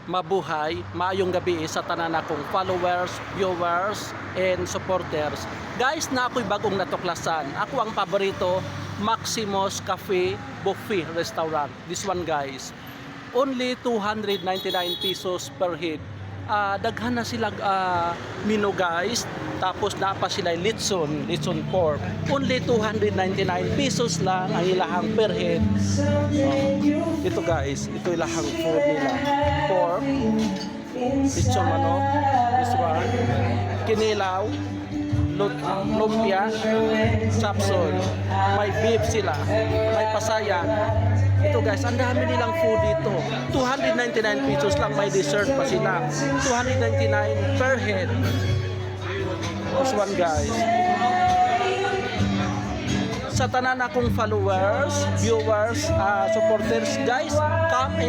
mabuhay, maayong gabi sa tanan akong followers, viewers, and supporters. Guys, na ako'y bagong natuklasan. Ako ang paborito, Maximus Cafe Buffet Restaurant. This one guys, only 299 pesos per head. Daghan na sila menu guys. Tapos napa sila litson pork. Only 299 pesos lang ang ilahang per head. Ito guys, ito ilahang food nila. Pork, litson manok, this one, kinilaw, lumpia, chapsol, may beef sila, may pasayan. Ito guys, ang dami nilang food dito. 299 pesos lang, may dessert pa sila. 299 per head. This one guys. Sa tanan akong followers, viewers, supporters guys, come and